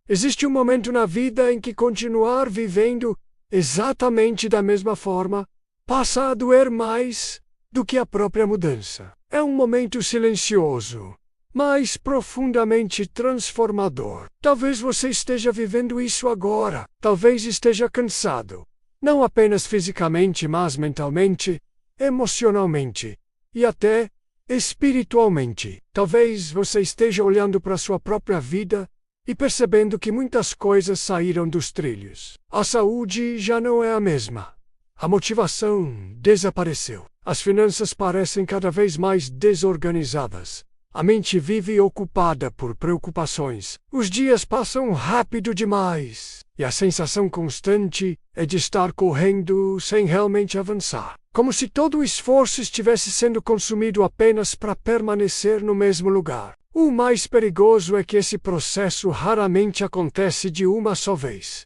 Existe um momento na vida em que continuar vivendo exatamente da mesma forma passa a doer mais do que a própria mudança. É um momento silencioso, mas profundamente transformador. Talvez você esteja vivendo isso agora. Talvez esteja cansado. Não apenas fisicamente, mas mentalmente, emocionalmente e até espiritualmente. Talvez você esteja olhando para sua própria vida e percebendo que muitas coisas saíram dos trilhos. A saúde já não é a mesma. A motivação desapareceu. As finanças parecem cada vez mais desorganizadas. A mente vive ocupada por preocupações. Os dias passam rápido demais. E a sensação constante é de estar correndo sem realmente avançar. Como se todo o esforço estivesse sendo consumido apenas para permanecer no mesmo lugar. O mais perigoso é que esse processo raramente acontece de uma só vez.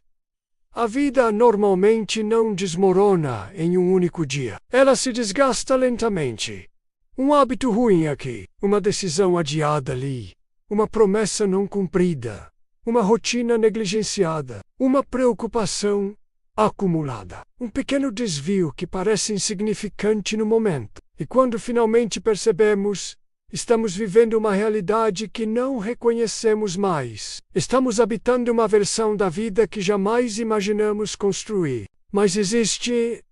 A vida normalmente não desmorona em um único dia. Ela se desgasta lentamente. Um hábito ruim aqui, uma decisão adiada ali, uma promessa não cumprida, uma rotina negligenciada, uma preocupação acumulada. Um pequeno desvio que parece insignificante no momento. E quando finalmente percebemos, estamos vivendo uma realidade que não reconhecemos mais. Estamos habitando uma versão da vida que jamais imaginamos construir. Mas existe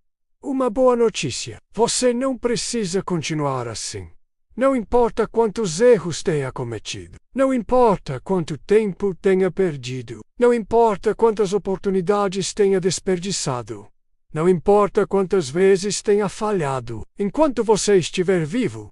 uma boa notícia. Você não precisa continuar assim. Não importa quantos erros tenha cometido. Não importa quanto tempo tenha perdido. Não importa quantas oportunidades tenha desperdiçado. Não importa quantas vezes tenha falhado. Enquanto você estiver vivo,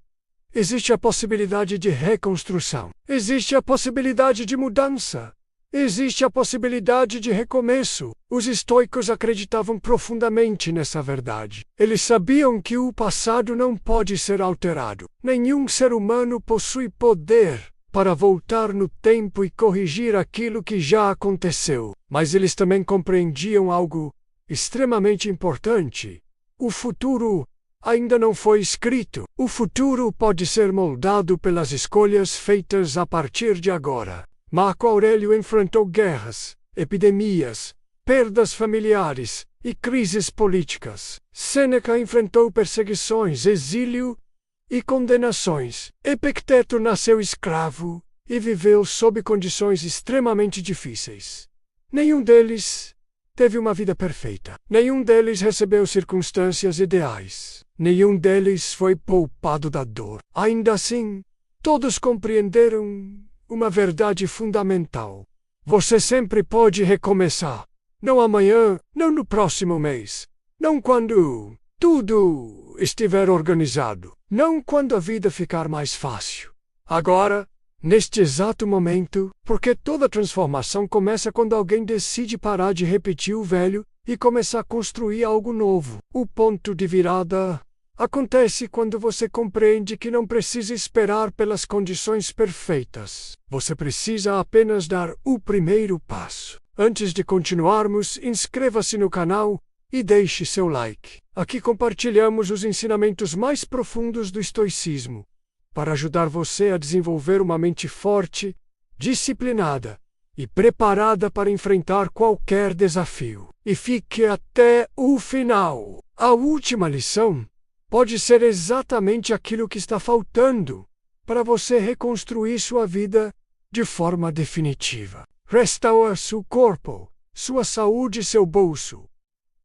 existe a possibilidade de reconstrução. Existe a possibilidade de mudança. Existe a possibilidade de recomeço. Os estoicos acreditavam profundamente nessa verdade. Eles sabiam que o passado não pode ser alterado. Nenhum ser humano possui poder para voltar no tempo e corrigir aquilo que já aconteceu. Mas eles também compreendiam algo extremamente importante. O futuro ainda não foi escrito. O futuro pode ser moldado pelas escolhas feitas a partir de agora. Marco Aurélio enfrentou guerras, epidemias, perdas familiares e crises políticas. Sêneca enfrentou perseguições, exílio e condenações. Epicteto nasceu escravo e viveu sob condições extremamente difíceis. Nenhum deles teve uma vida perfeita. Nenhum deles recebeu circunstâncias ideais. Nenhum deles foi poupado da dor. Ainda assim, todos compreenderam uma verdade fundamental. Você sempre pode recomeçar. Não amanhã, não no próximo mês. Não quando tudo estiver organizado. Não quando a vida ficar mais fácil. Agora, neste exato momento, porque toda transformação começa quando alguém decide parar de repetir o velho e começar a construir algo novo. O ponto de virada acontece quando você compreende que não precisa esperar pelas condições perfeitas. Você precisa apenas dar o primeiro passo. Antes de continuarmos, inscreva-se no canal e deixe seu like. Aqui compartilhamos os ensinamentos mais profundos do estoicismo, para ajudar você a desenvolver uma mente forte, disciplinada e preparada para enfrentar qualquer desafio. E fique até o final. A última lição pode ser exatamente aquilo que está faltando para você reconstruir sua vida de forma definitiva. Restaura seu corpo, sua saúde e seu bolso.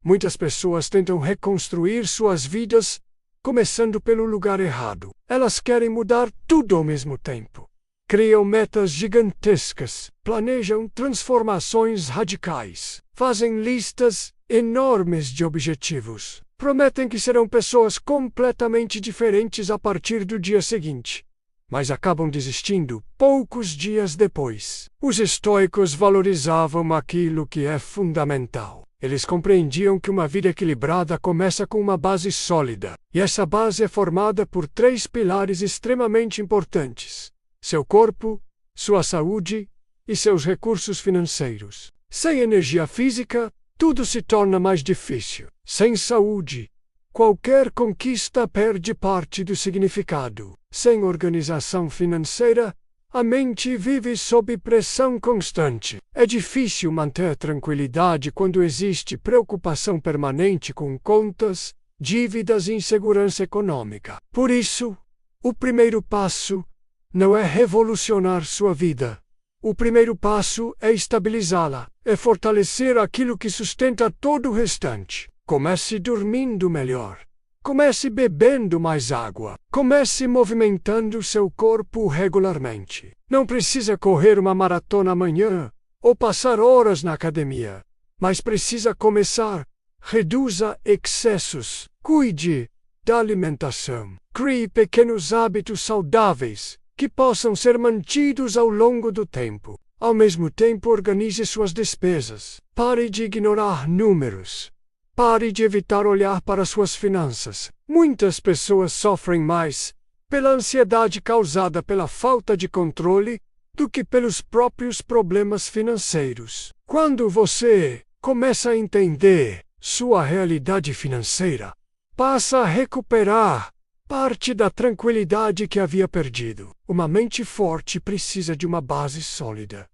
Muitas pessoas tentam reconstruir suas vidas começando pelo lugar errado. Elas querem mudar tudo ao mesmo tempo. Criam metas gigantescas, planejam transformações radicais, fazem listas enormes de objetivos. Prometem que serão pessoas completamente diferentes a partir do dia seguinte, mas acabam desistindo poucos dias depois. Os estoicos valorizavam aquilo que é fundamental. Eles compreendiam que uma vida equilibrada começa com uma base sólida, e essa base é formada por 3 pilares extremamente importantes: seu corpo, sua saúde e seus recursos financeiros. Sem energia física, tudo se torna mais difícil. Sem saúde, qualquer conquista perde parte do significado. Sem organização financeira, A mente vive sob pressão constante. É difícil manter tranquilidade quando existe preocupação permanente com contas, dívidas e insegurança econômica. Por isso, o primeiro passo não é revolucionar sua vida. O primeiro passo é estabilizá-la, é fortalecer aquilo que sustenta todo o restante. Comece dormindo melhor. Comece bebendo mais água. Comece movimentando seu corpo regularmente. Não precisa correr uma maratona amanhã ou passar horas na academia, mas precisa começar. Reduza excessos. Cuide da alimentação. Crie pequenos hábitos saudáveis que possam ser mantidos ao longo do tempo. Ao mesmo tempo, organize suas despesas. Pare de ignorar números. Pare de evitar olhar para suas finanças. Muitas pessoas sofrem mais pela ansiedade causada pela falta de controle do que pelos próprios problemas financeiros. Quando você começa a entender sua realidade financeira, passa a recuperar parte da tranquilidade que havia perdido. Uma mente forte precisa de uma base sólida.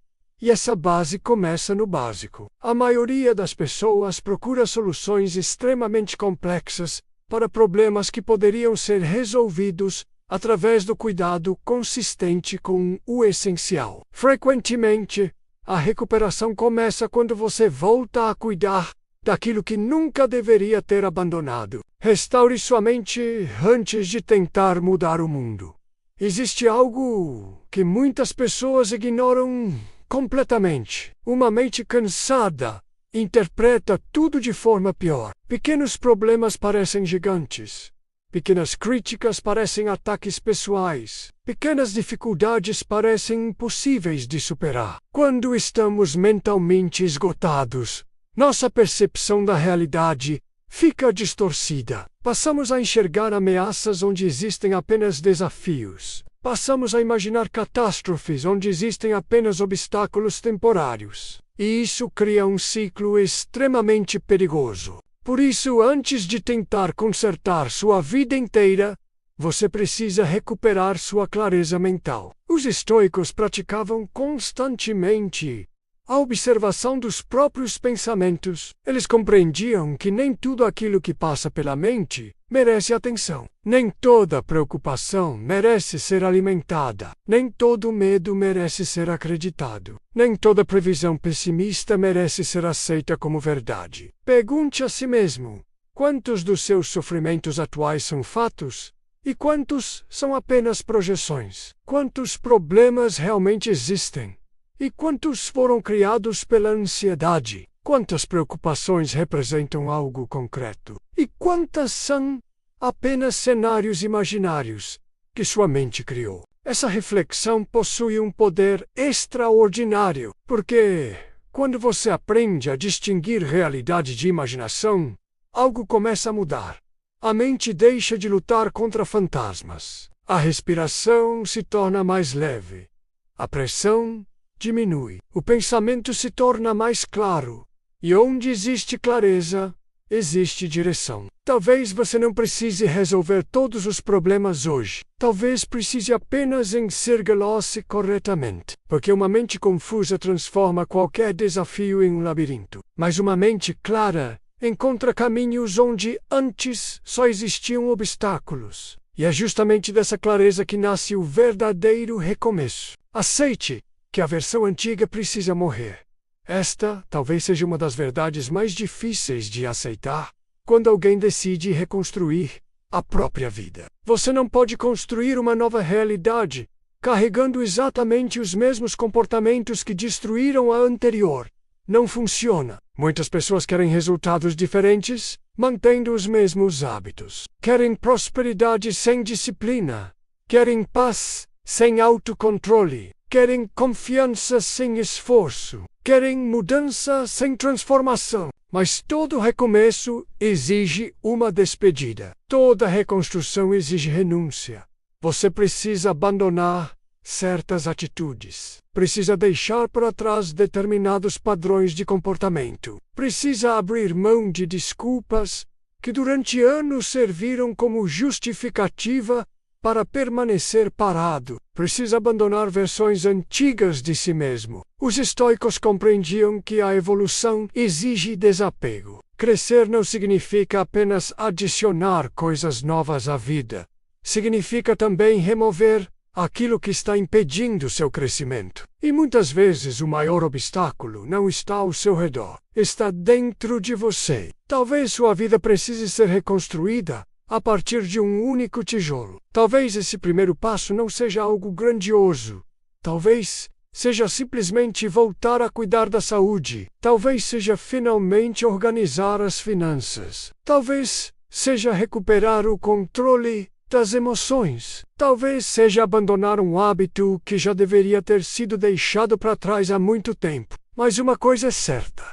E essa base começa no básico. A maioria das pessoas procura soluções extremamente complexas para problemas que poderiam ser resolvidos através do cuidado consistente com o essencial. Frequentemente, a recuperação começa quando você volta a cuidar daquilo que nunca deveria ter abandonado. Restaure sua mente antes de tentar mudar o mundo. Existe algo que muitas pessoas ignoram completamente. Uma mente cansada interpreta tudo de forma pior. Pequenos problemas parecem gigantes. Pequenas críticas parecem ataques pessoais. Pequenas dificuldades parecem impossíveis de superar. Quando estamos mentalmente esgotados, nossa percepção da realidade fica distorcida. Passamos a enxergar ameaças onde existem apenas desafios. Passamos a imaginar catástrofes onde existem apenas obstáculos temporários. E isso cria um ciclo extremamente perigoso. Por isso, antes de tentar consertar sua vida inteira, você precisa recuperar sua clareza mental. Os estoicos praticavam constantemente a observação dos próprios pensamentos. Eles compreendiam que nem tudo aquilo que passa pela mente merece atenção. Nem toda preocupação merece ser alimentada. Nem todo medo merece ser acreditado. Nem toda previsão pessimista merece ser aceita como verdade. Pergunte a si mesmo: quantos dos seus sofrimentos atuais são fatos? E quantos são apenas projeções? Quantos problemas realmente existem? E quantos foram criados pela ansiedade? Quantas preocupações representam algo concreto? E quantas são apenas cenários imaginários que sua mente criou? Essa reflexão possui um poder extraordinário, porque quando você aprende a distinguir realidade de imaginação, algo começa a mudar. A mente deixa de lutar contra fantasmas. A respiração se torna mais leve. A pressão diminui. O pensamento se torna mais claro. E onde existe clareza, existe direção. Talvez você não precise resolver todos os problemas hoje. Talvez precise apenas enxergá-los corretamente. Porque uma mente confusa transforma qualquer desafio em um labirinto. Mas uma mente clara encontra caminhos onde antes só existiam obstáculos. E é justamente dessa clareza que nasce o verdadeiro recomeço. Aceite que a versão antiga precisa morrer. Esta talvez seja uma das verdades mais difíceis de aceitar quando alguém decide reconstruir a própria vida. Você não pode construir uma nova realidade carregando exatamente os mesmos comportamentos que destruíram a anterior. Não funciona. Muitas pessoas querem resultados diferentes, mantendo os mesmos hábitos. Querem prosperidade sem disciplina. Querem paz sem autocontrole. Querem confiança sem esforço. Querem mudança sem transformação. Mas todo recomeço exige uma despedida. Toda reconstrução exige renúncia. Você precisa abandonar certas atitudes. Precisa deixar para trás determinados padrões de comportamento. Precisa abrir mão de desculpas que durante anos serviram como justificativa Para permanecer parado, precisa abandonar versões antigas de si mesmo. Os estoicos compreendiam que a evolução exige desapego. Crescer não significa apenas adicionar coisas novas à vida. Significa também remover aquilo que está impedindo seu crescimento. E muitas vezes o maior obstáculo não está ao seu redor, está dentro de você. Talvez sua vida precise ser reconstruída a partir de um único tijolo. Talvez esse primeiro passo não seja algo grandioso. Talvez seja simplesmente voltar a cuidar da saúde. Talvez seja finalmente organizar as finanças. Talvez seja recuperar o controle das emoções. Talvez seja abandonar um hábito que já deveria ter sido deixado para trás há muito tempo. Mas uma coisa é certa: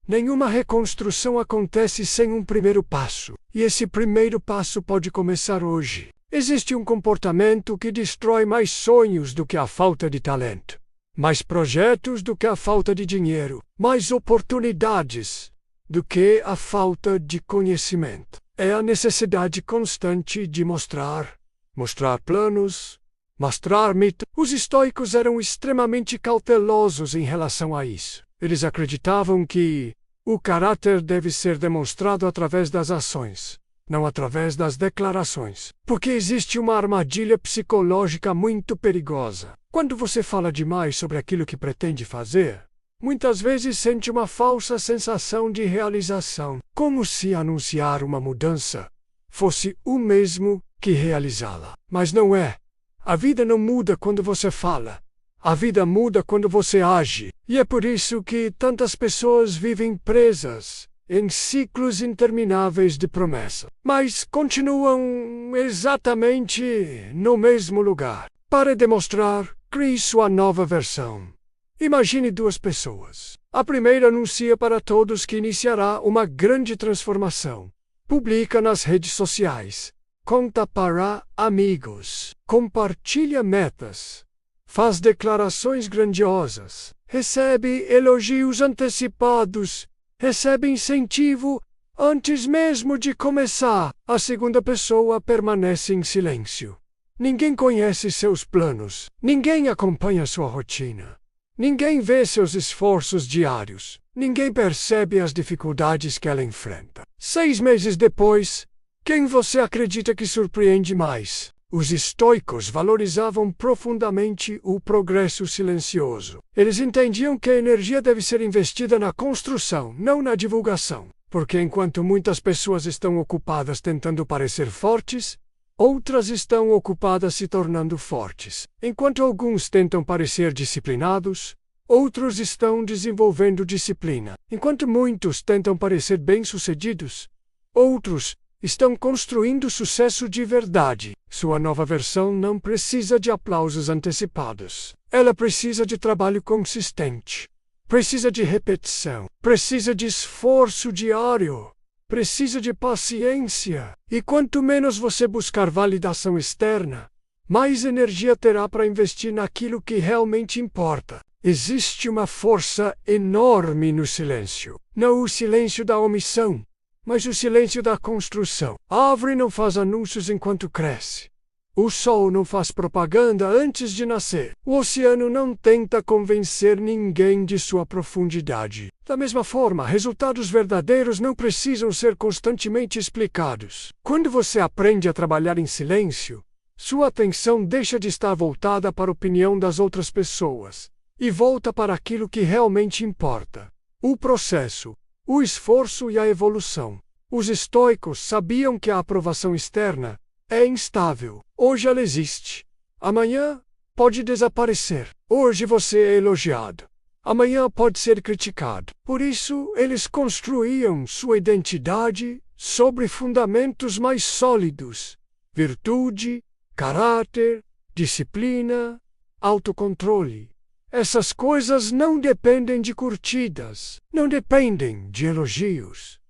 nenhuma reconstrução acontece sem um primeiro passo. E esse primeiro passo pode começar hoje. Existe um comportamento que destrói mais sonhos do que a falta de talento, mais projetos do que a falta de dinheiro, mais oportunidades do que a falta de conhecimento. É a necessidade constante de mostrar planos, mostrar mitos. Os estoicos eram extremamente cautelosos em relação a isso. Eles acreditavam que o caráter deve ser demonstrado através das ações, não através das declarações. Porque existe uma armadilha psicológica muito perigosa. Quando você fala demais sobre aquilo que pretende fazer, muitas vezes sente uma falsa sensação de realização, como se anunciar uma mudança fosse o mesmo que realizá-la. Mas não é. A vida não muda quando você fala. A vida muda quando você age. E é por isso que tantas pessoas vivem presas em ciclos intermináveis de promessa, mas continuam exatamente no mesmo lugar. Para demonstrar, crie sua nova versão. Imagine duas pessoas. A primeira anuncia para todos que iniciará uma grande transformação. Publica nas redes sociais. Conta para amigos. Compartilha metas. Faz declarações grandiosas. Recebe elogios antecipados. Recebe incentivo antes mesmo de começar. A segunda pessoa permanece em silêncio. Ninguém conhece seus planos. Ninguém acompanha sua rotina. Ninguém vê seus esforços diários. Ninguém percebe as dificuldades que ela enfrenta. 6 meses depois, quem você acredita que surpreende mais? Os estoicos valorizavam profundamente o progresso silencioso. Eles entendiam que a energia deve ser investida na construção, não na divulgação. Porque enquanto muitas pessoas estão ocupadas tentando parecer fortes, outras estão ocupadas se tornando fortes. Enquanto alguns tentam parecer disciplinados, outros estão desenvolvendo disciplina. Enquanto muitos tentam parecer bem-sucedidos, outros estão construindo sucesso de verdade. Sua nova versão não precisa de aplausos antecipados. Ela precisa de trabalho consistente. Precisa de repetição. Precisa de esforço diário. Precisa de paciência. E quanto menos você buscar validação externa, mais energia terá para investir naquilo que realmente importa. Existe uma força enorme no silêncio. Não o silêncio da omissão, mas o silêncio da construção. A árvore não faz anúncios enquanto cresce. O sol não faz propaganda antes de nascer. O oceano não tenta convencer ninguém de sua profundidade. Da mesma forma, resultados verdadeiros não precisam ser constantemente explicados. Quando você aprende a trabalhar em silêncio, sua atenção deixa de estar voltada para a opinião das outras pessoas e volta para aquilo que realmente importa: o processo, o esforço e a evolução. Os estoicos sabiam que a aprovação externa é instável. Hoje ela existe. Amanhã pode desaparecer. Hoje você é elogiado. Amanhã pode ser criticado. Por isso, eles construíam sua identidade sobre fundamentos mais sólidos: virtude, caráter, disciplina, autocontrole. Essas coisas não dependem de curtidas, não dependem de elogios,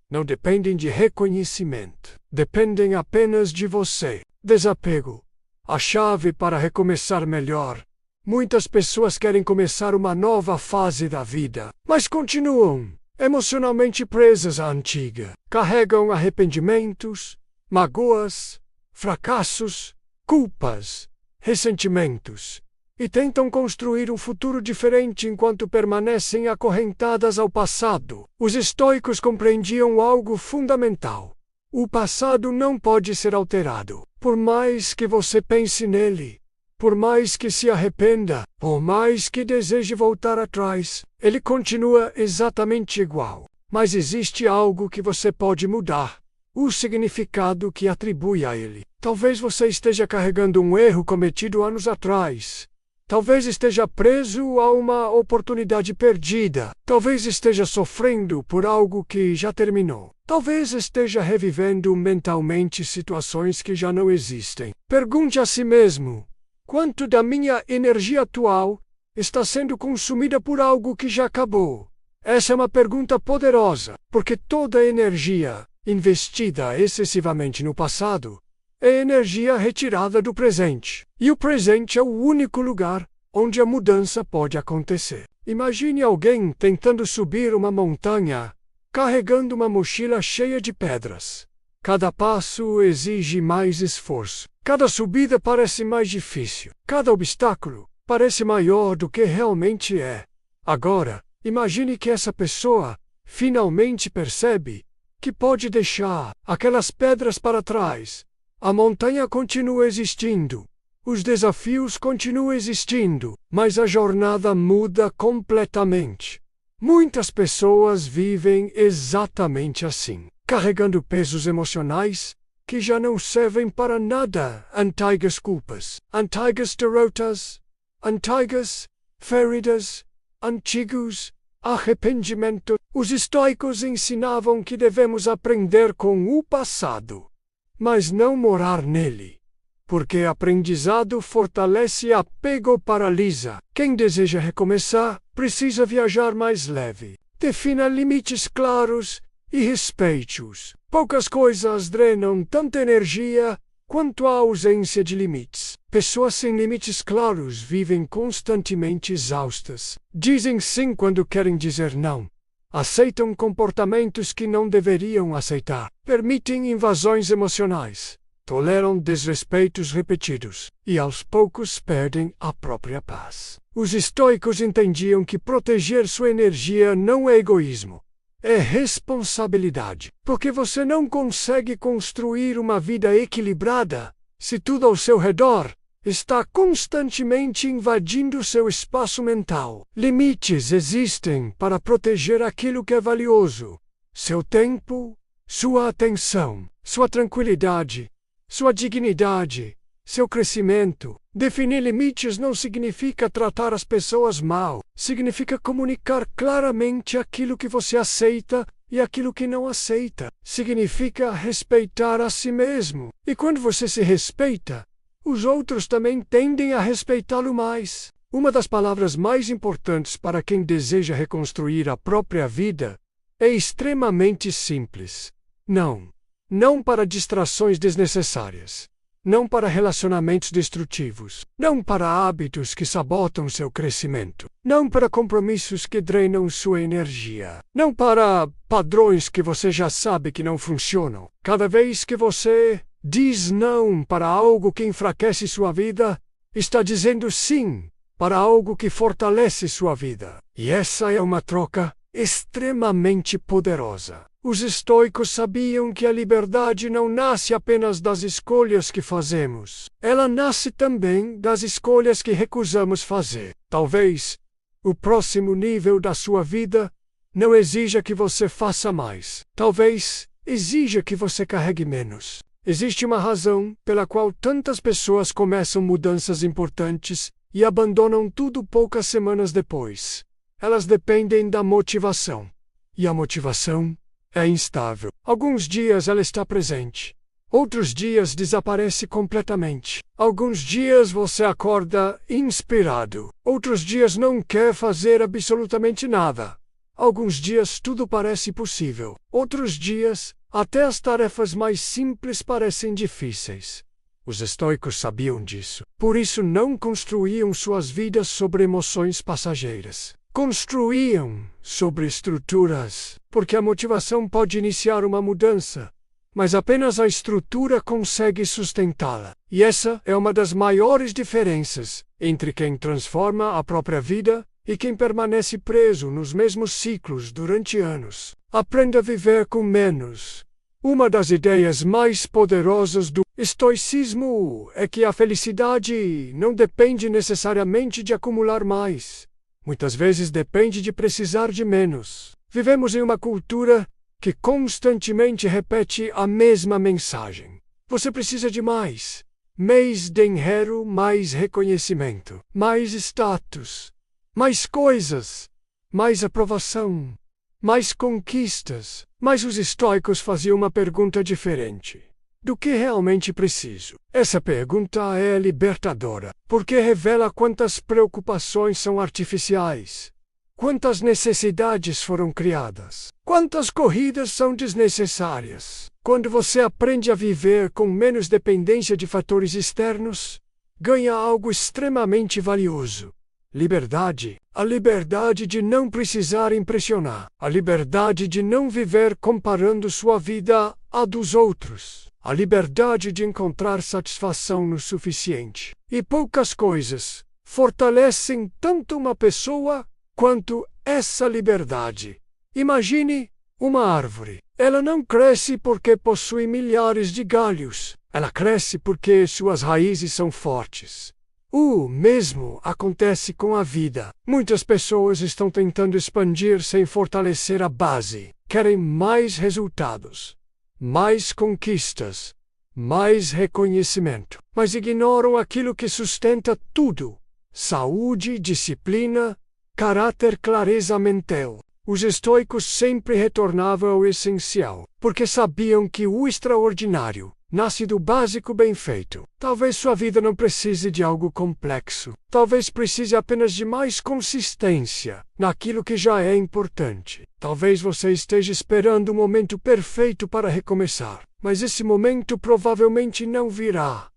não dependem de reconhecimento. Dependem apenas de você. Desapego. A chave para recomeçar melhor. Muitas pessoas querem começar uma nova fase da vida, mas continuam emocionalmente presas à antiga. Carregam arrependimentos, mágoas, fracassos culpas, ressentimentos, e tentam construir um futuro diferente enquanto permanecem acorrentadas ao passado. Os estoicos compreendiam algo fundamental. O passado não pode ser alterado. Por mais que você pense nele, por mais que se arrependa, por mais que deseje voltar atrás, ele continua exatamente igual. Mas existe algo que você pode mudar: o significado que atribui a ele. Talvez você esteja carregando um erro cometido anos atrás. Talvez esteja preso a uma oportunidade perdida. Talvez esteja sofrendo por algo que já terminou. Talvez esteja revivendo mentalmente situações que já não existem. Pergunte a si mesmo: quanto da minha energia atual está sendo consumida por algo que já acabou? Essa é uma pergunta poderosa, porque toda energia investida excessivamente no passado é energia retirada do presente. E o presente é o único lugar onde a mudança pode acontecer. Imagine alguém tentando subir uma montanha, carregando uma mochila cheia de pedras. Cada passo exige mais esforço. Cada subida parece mais difícil. Cada obstáculo parece maior do que realmente é. Agora, imagine que essa pessoa finalmente percebe que pode deixar aquelas pedras para trás. A montanha continua existindo, os desafios continuam existindo, mas a jornada muda completamente. Muitas pessoas vivem exatamente assim, carregando pesos emocionais que já não servem para nada, antigas culpas, antigas derrotas, antigas feridas, antigos arrependimento. Os estoicos ensinavam que devemos aprender com o passado, mas não morar nele, porque aprendizado fortalece e apego paralisa. Quem deseja recomeçar precisa viajar mais leve. Defina limites claros e respeite-os. Poucas coisas drenam tanta energia quanto a ausência de limites. Pessoas sem limites claros vivem constantemente exaustas. Dizem sim quando querem dizer não. Aceitam comportamentos que não deveriam aceitar. Permitem invasões emocionais. Toleram desrespeitos repetidos. E aos poucos perdem a própria paz. Os estoicos entendiam que proteger sua energia não é egoísmo. É responsabilidade. Porque você não consegue construir uma vida equilibrada se tudo ao seu redor está constantemente invadindo seu espaço mental. Limites existem para proteger aquilo que é valioso: seu tempo, sua atenção, sua tranquilidade, sua dignidade, seu crescimento. Definir limites não significa tratar as pessoas mal. Significa comunicar claramente aquilo que você aceita e aquilo que não aceita. Significa respeitar a si mesmo. E quando você se respeita, os outros também tendem a respeitá-lo mais. Uma das palavras mais importantes para quem deseja reconstruir a própria vida é extremamente simples: não. Não para distrações desnecessárias. Não para relacionamentos destrutivos. Não para hábitos que sabotam seu crescimento. Não para compromissos que drenam sua energia. Não para padrões que você já sabe que não funcionam. Cada vez que você diz não para algo que enfraquece sua vida, está dizendo sim para algo que fortalece sua vida. E essa é uma troca extremamente poderosa. Os estoicos sabiam que a liberdade não nasce apenas das escolhas que fazemos. Ela nasce também das escolhas que recusamos fazer. Talvez o próximo nível da sua vida não exija que você faça mais. Talvez exija que você carregue menos. Existe uma razão pela qual tantas pessoas começam mudanças importantes e abandonam tudo poucas semanas depois. Elas dependem da motivação. E a motivação é instável. Alguns dias ela está presente. Outros dias desaparece completamente. Alguns dias você acorda inspirado. Outros dias não quer fazer absolutamente nada. Alguns dias tudo parece possível. Outros dias, até as tarefas mais simples parecem difíceis. Os estoicos sabiam disso. Por isso não construíam suas vidas sobre emoções passageiras. Construíam sobre estruturas, porque a motivação pode iniciar uma mudança, mas apenas a estrutura consegue sustentá-la. E essa é uma das maiores diferenças entre quem transforma a própria vida e quem permanece preso nos mesmos ciclos durante anos. Aprenda a viver com menos. Uma das ideias mais poderosas do estoicismo é que a felicidade não depende necessariamente de acumular mais. Muitas vezes depende de precisar de menos. Vivemos em uma cultura que constantemente repete a mesma mensagem. Você precisa de mais. Mais dinheiro, mais reconhecimento, mais status, mais coisas, mais aprovação, mais conquistas. Mas os estoicos faziam uma pergunta diferente. Do que realmente preciso? Essa pergunta é libertadora, porque revela quantas preocupações são artificiais. Quantas necessidades foram criadas? Quantas corridas são desnecessárias? Quando você aprende a viver com menos dependência de fatores externos, ganha algo extremamente valioso. Liberdade. A liberdade de não precisar impressionar. A liberdade de não viver comparando sua vida à dos outros. A liberdade de encontrar satisfação no suficiente. E poucas coisas fortalecem tanto uma pessoa quanto essa liberdade. Imagine uma árvore. Ela não cresce porque possui milhares de galhos. Ela cresce porque suas raízes são fortes. O mesmo acontece com a vida. Muitas pessoas estão tentando expandir sem fortalecer a base. Querem mais resultados, mais conquistas, mais reconhecimento, mas ignoram aquilo que sustenta tudo: saúde, disciplina, caráter, clareza mental. Os estoicos sempre retornavam ao essencial, porque sabiam que o extraordinário nasce do básico bem feito. Talvez sua vida não precise de algo complexo. Talvez precise apenas de mais consistência naquilo que já é importante. Talvez você esteja esperando o momento perfeito para recomeçar, mas esse momento provavelmente não virá.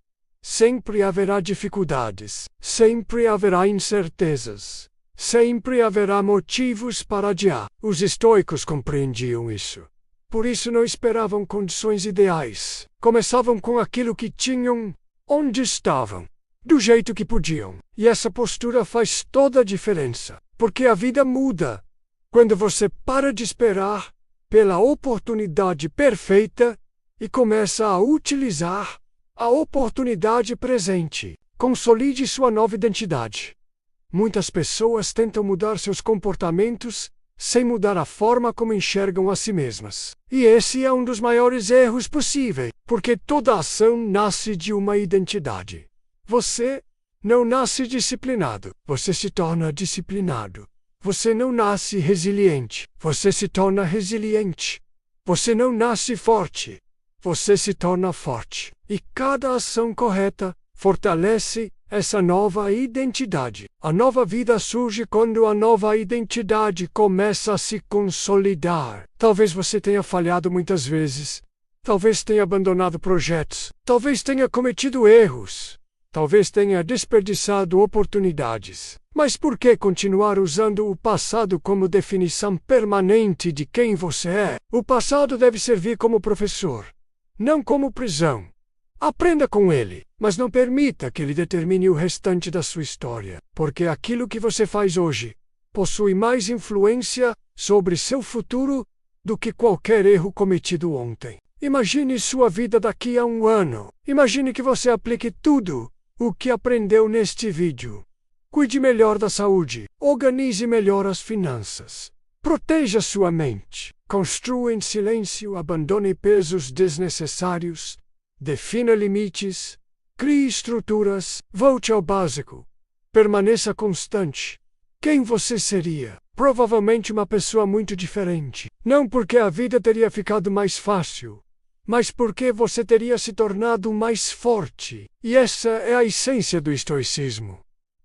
Sempre haverá dificuldades, sempre haverá incertezas. Sempre haverá motivos para adiar. Os estoicos compreendiam isso. Por isso não esperavam condições ideais. Começavam com aquilo que tinham, onde estavam, do jeito que podiam. E essa postura faz toda a diferença. Porque a vida muda quando você para de esperar pela oportunidade perfeita e começa a utilizar a oportunidade presente. Consolide sua nova identidade. Muitas pessoas tentam mudar seus comportamentos sem mudar a forma como enxergam a si mesmas. E esse é um dos maiores erros possíveis, porque toda ação nasce de uma identidade. Você não nasce disciplinado, você se torna disciplinado. Você não nasce resiliente, você se torna resiliente. Você não nasce forte, você se torna forte. E cada ação correta fortalece essa nova identidade. A nova vida surge quando a nova identidade começa a se consolidar. Talvez você tenha falhado muitas vezes. Talvez tenha abandonado projetos. Talvez tenha cometido erros. Talvez tenha desperdiçado oportunidades. Mas por que continuar usando o passado como definição permanente de quem você é? O passado deve servir como professor, não como prisão. Aprenda com ele, mas não permita que ele determine o restante da sua história, porque aquilo que você faz hoje possui mais influência sobre seu futuro do que qualquer erro cometido ontem. Imagine sua vida daqui a um ano. Imagine que você aplique tudo o que aprendeu neste vídeo. Cuide melhor da saúde, organize melhor as finanças, proteja sua mente, construa em silêncio, abandone pesos desnecessários, defina limites, crie estruturas, volte ao básico, permaneça constante. Quem você seria? Provavelmente uma pessoa muito diferente. Não porque a vida teria ficado mais fácil, mas porque você teria se tornado mais forte. E essa é a essência do estoicismo.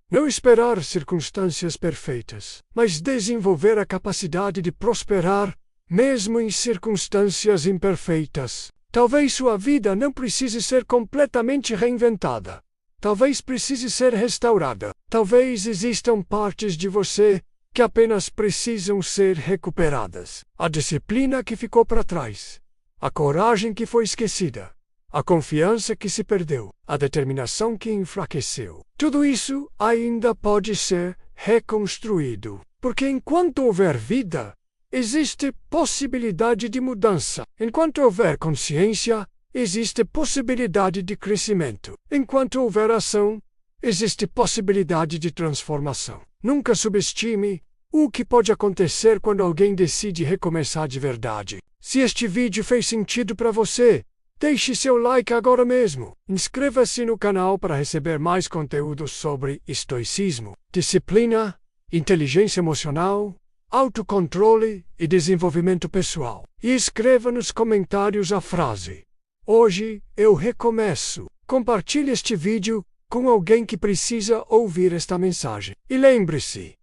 Não esperar circunstâncias perfeitas, mas desenvolver a capacidade de prosperar, mesmo em circunstâncias imperfeitas. Talvez sua vida não precise ser completamente reinventada. Talvez precise ser restaurada. Talvez existam partes de você que apenas precisam ser recuperadas. A disciplina que ficou para trás, a coragem que foi esquecida, a confiança que se perdeu, a determinação que enfraqueceu. Tudo isso ainda pode ser reconstruído, porque enquanto houver vida, existe possibilidade de mudança. Enquanto houver consciência, existe possibilidade de crescimento. Enquanto houver ação, existe possibilidade de transformação. Nunca subestime o que pode acontecer quando alguém decide recomeçar de verdade. Se este vídeo fez sentido para você, deixe seu like agora mesmo. Inscreva-se no canal para receber mais conteúdos sobre estoicismo, disciplina, inteligência emocional, autocontrole e desenvolvimento pessoal. E escreva nos comentários a frase: "Hoje eu recomeço". Compartilhe este vídeo com alguém que precisa ouvir esta mensagem. E lembre-se,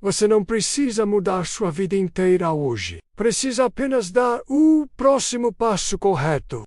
você não precisa mudar sua vida inteira hoje. Precisa apenas dar o próximo passo correto.